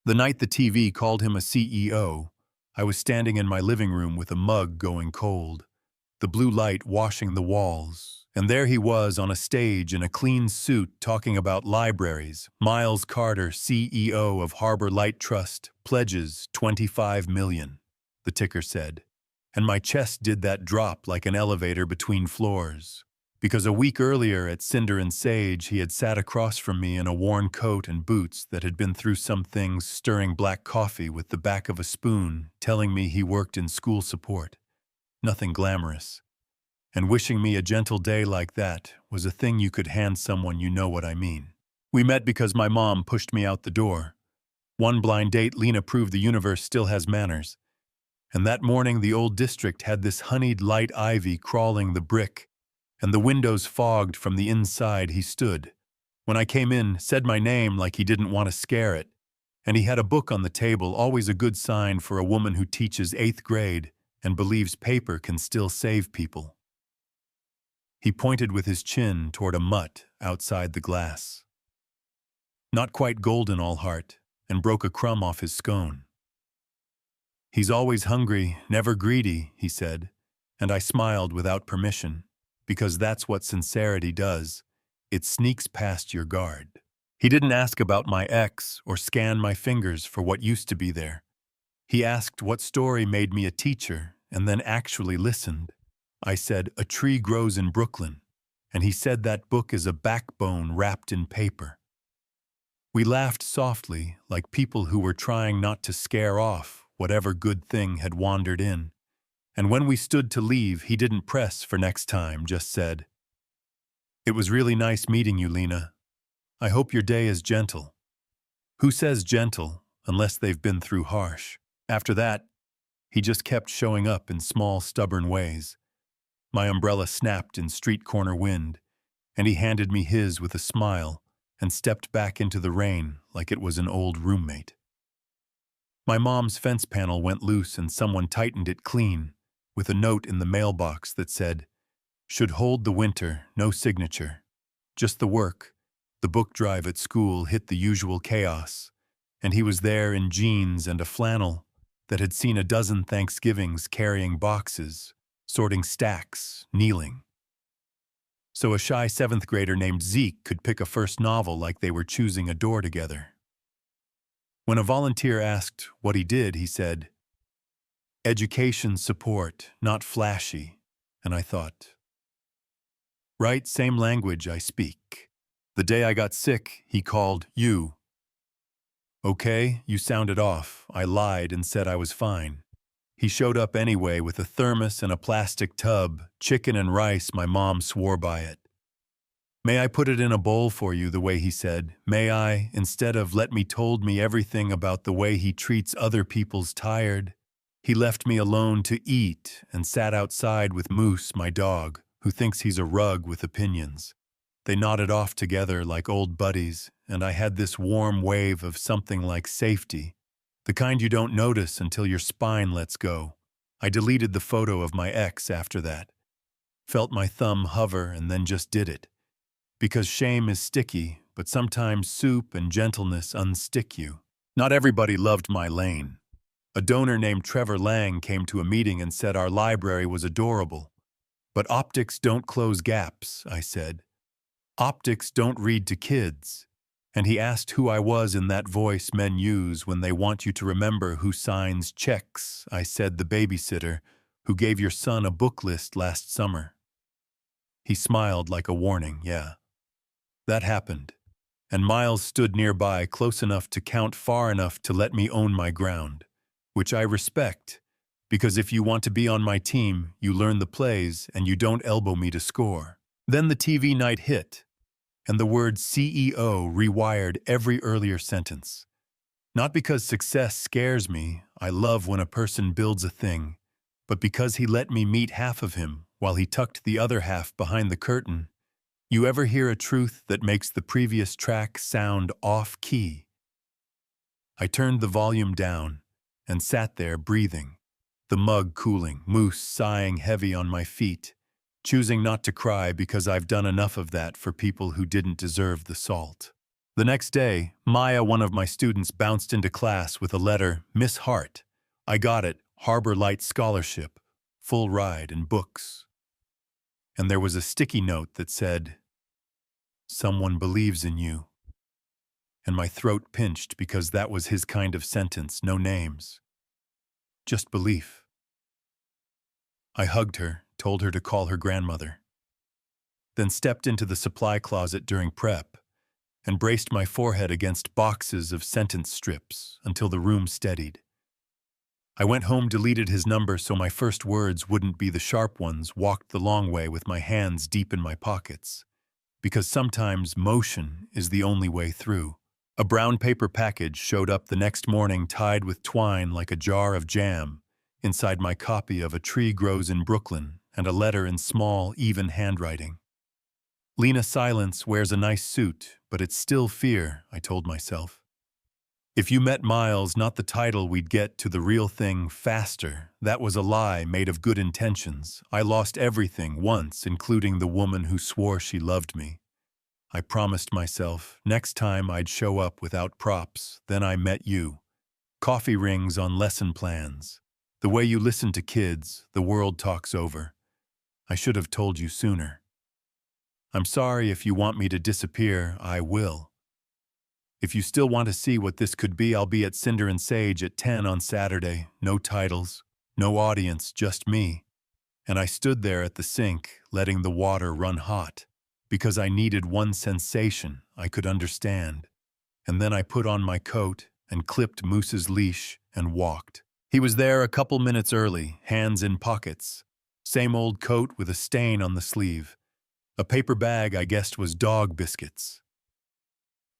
The night the TV called him a CEO, I was standing in my living room with a mug going cold, the blue light washing the walls, and there he was on a stage in a clean suit talking about libraries. Miles Carter, CEO of Harbor Light Trust, pledges 25 million, the ticker said. And my chest did that drop like an elevator between floors. Because a week earlier at Cinder and Sage, he had sat across from me in a worn coat and boots that had been through some things, stirring black coffee with the back of a spoon, telling me he worked in school support. Nothing glamorous. And wishing me a gentle day like that was a thing you could hand someone you know what I mean. We met because my mom pushed me out the door. One blind date, Lena proved the universe still has manners. And that morning the old district had this honeyed light ivy crawling the brick, and the windows fogged from the inside. He stood. When I came in, said my name like he didn't want to scare it, and he had a book on the table, always a good sign for a woman who teaches 8th grade and believes paper can still save people. He pointed with his chin toward a mutt outside the glass. Not quite golden, all heart, and broke a crumb off his scone. He's always hungry, never greedy, he said, and I smiled without permission, because that's what sincerity does. It sneaks past your guard. He didn't ask about my ex or scan my fingers for what used to be there. He asked what story made me a teacher and then actually listened. I said, "A tree grows in Brooklyn," and he said that book is a backbone wrapped in paper. We laughed softly, like people who were trying not to scare off whatever good thing had wandered in. And when we stood to leave, he didn't press for next time, just said, "It was really nice meeting you, Lena. I hope your day is gentle." Who says gentle unless they've been through harsh? After that, he just kept showing up in small, stubborn ways. My umbrella snapped in street corner wind, and he handed me his with a smile and stepped back into the rain like it was an old roommate. My mom's fence panel went loose and someone tightened it clean, with a note in the mailbox that said, "Should hold the winter, no signature. Just the work." The book drive at school hit the usual chaos, and he was there in jeans and a flannel that had seen a dozen Thanksgivings, carrying boxes, sorting stacks, kneeling. So a shy 7th grader named Zeke could pick a first novel like they were choosing a door together. When a volunteer asked what he did, he said, "Education support, not flashy." And I thought, right, same language I speak. The day I got sick, he called you. "Okay, you sounded off." I lied and said I was fine. He showed up anyway with a thermos and a plastic tub, chicken and rice. My mom swore by it. "May I put it in a bowl for you," the way he said. "May I," instead of "let me," told me everything about the way he treats other people's tired. He left me alone to eat and sat outside with Moose, my dog, who thinks he's a rug with opinions. They nodded off together like old buddies, and I had this warm wave of something like safety, the kind you don't notice until your spine lets go. I deleted the photo of my ex after that. Felt my thumb hover and then just did it. Because shame is sticky, but sometimes soup and gentleness unstick you. Not everybody loved my lane. A donor named Trevor Lang came to a meeting and said our library was adorable. "But optics don't close gaps," I said. "Optics don't read to kids." And he asked who I was in that voice men use when they want you to remember who signs checks. I said, "The babysitter who gave your son a book list last summer." He smiled like a warning, yeah. That happened. And Miles stood nearby, close enough to count, far enough to let me own my ground, which I respect, because if you want to be on my team, you learn the plays and you don't elbow me to score. Then the TV night hit, and the word CEO rewired every earlier sentence. Not because success scares me, I love when a person builds a thing, but because he let me meet half of him while he tucked the other half behind the curtain. You ever hear a truth that makes the previous track sound off-key? I turned the volume down and sat there breathing, the mug cooling, Moose sighing heavy on my feet, choosing not to cry because I've done enough of that for people who didn't deserve the salt. The next day, Maya, one of my students, bounced into class with a letter, Miss Hart. I got it, Harbor Light Scholarship, full ride and books. And there was a sticky note that said, "Someone believes in you." And my throat pinched because that was his kind of sentence, no names. Just belief. I hugged her, told her to call her grandmother. Then stepped into the supply closet during prep and braced my forehead against boxes of sentence strips until the room steadied. I went home, deleted his number so my first words wouldn't be the sharp ones, walked the long way with my hands deep in my pockets. Because sometimes motion is the only way through. A brown paper package showed up the next morning, tied with twine like a jar of jam, inside my copy of A Tree Grows in Brooklyn, and a letter in small, even handwriting. Lena Silence wears a nice suit, but it's still fear, I told myself. If you met Miles, not the title, we'd get to the real thing faster. That was a lie made of good intentions. I lost everything once, including the woman who swore she loved me. I promised myself next time I'd show up without props. Then I met you. Coffee rings on lesson plans. The way you listen to kids, the world talks over. I should have told you sooner. I'm sorry. If you want me to disappear, I will. If you still want to see what this could be, I'll be at Cinder and Sage at 10 on Saturday. No titles, no audience, just me. And I stood there at the sink, letting the water run hot, because I needed one sensation I could understand. And then I put on my coat and clipped Moose's leash and walked. He was there a couple minutes early, hands in pockets. Same old coat with a stain on the sleeve. A paper bag I guessed was dog biscuits.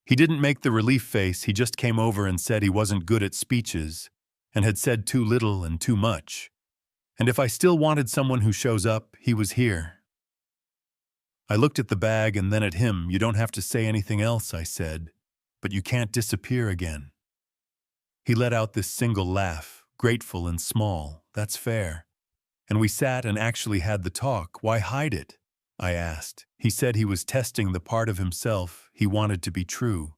He didn't make the relief face, he just came over and said he wasn't good at speeches and had said too little and too much. And if I still wanted someone who shows up, he was here. I looked at the bag and then at him. You don't have to say anything else, I said, but you can't disappear again. He let out this single laugh, grateful and small. That's fair. And we sat and actually had the talk. Why hide it? I asked. He said he was testing the part of himself he wanted to be true.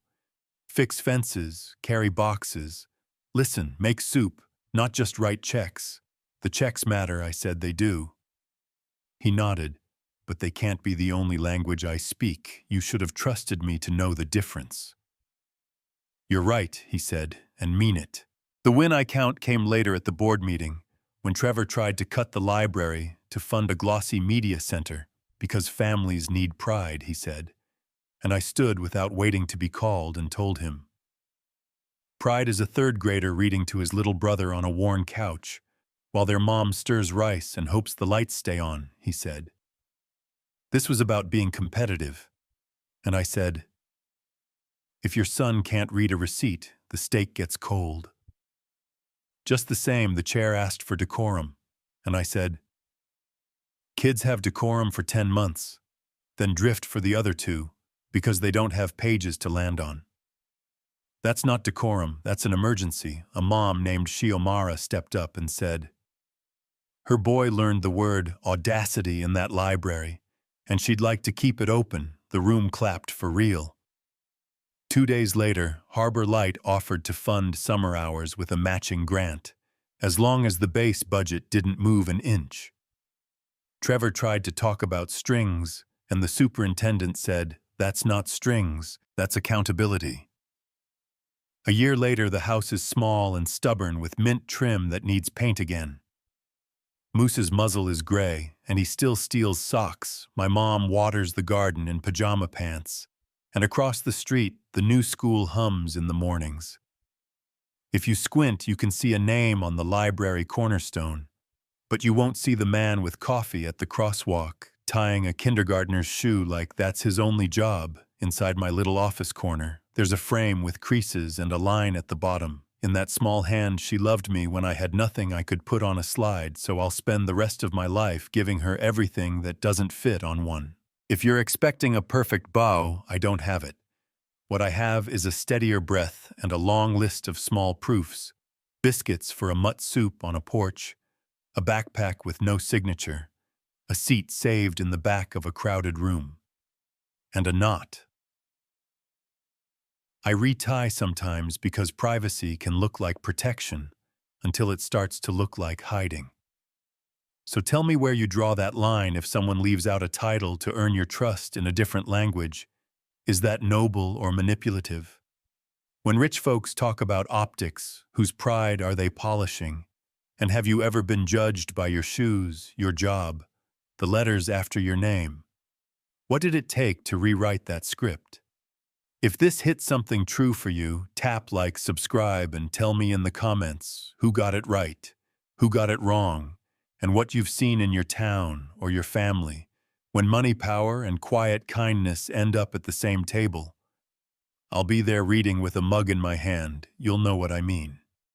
Fix fences, carry boxes. Listen, make soup, not just write checks. The checks matter, I said. They do. He nodded. But they can't be the only language I speak. You should have trusted me to know the difference. You're right, he said, and mean it. The win I count came later at the board meeting, when Trevor tried to cut the library to fund a glossy media center, because families need pride, he said. And I stood without waiting to be called and told him. Pride is a third grader reading to his little brother on a worn couch, while their mom stirs rice and hopes the lights stay on, he said. This was about being competitive. And I said, if your son can't read a receipt, the steak gets cold. Just the same, the chair asked for decorum. And I said, kids have decorum for 10 months, then drift for the other 2 because they don't have pages to land on. That's not decorum, that's an emergency. A mom named Shiomara stepped up and said, her boy learned the word audacity in that library, and she'd like to keep it open. The room clapped for real. 2 days later, Harbor Light offered to fund summer hours with a matching grant, as long as the base budget didn't move an inch. Trevor tried to talk about strings, and the superintendent said, that's not strings, that's accountability. A year later, the house is small and stubborn with mint trim that needs paint again. Moose's muzzle is gray, and he still steals socks. My mom waters the garden in pajama pants. And across the street, the new school hums in the mornings. If you squint, you can see a name on the library cornerstone, but you won't see the man with coffee at the crosswalk, tying a kindergartner's shoe like that's his only job. Inside my little office corner, there's a frame with creases and a line at the bottom. In that small hand, she loved me when I had nothing I could put on a slide, so I'll spend the rest of my life giving her everything that doesn't fit on one. If you're expecting a perfect bow, I don't have it. What I have is a steadier breath and a long list of small proofs. Biscuits for a mutt soup on a porch, a backpack with no signature, a seat saved in the back of a crowded room, and a knot. I retie sometimes because privacy can look like protection until it starts to look like hiding. So tell me where you draw that line if someone leaves out a title to earn your trust in a different language. Is that noble or manipulative? When rich folks talk about optics, whose pride are they polishing? And have you ever been judged by your shoes, your job, the letters after your name? What did it take to rewrite that script? If this hit something true for you, tap like, subscribe, and tell me in the comments who got it right, who got it wrong, and what you've seen in your town or your family when money, power, and quiet kindness end up at the same table. I'll be there reading with a mug in my hand. You'll know what I mean.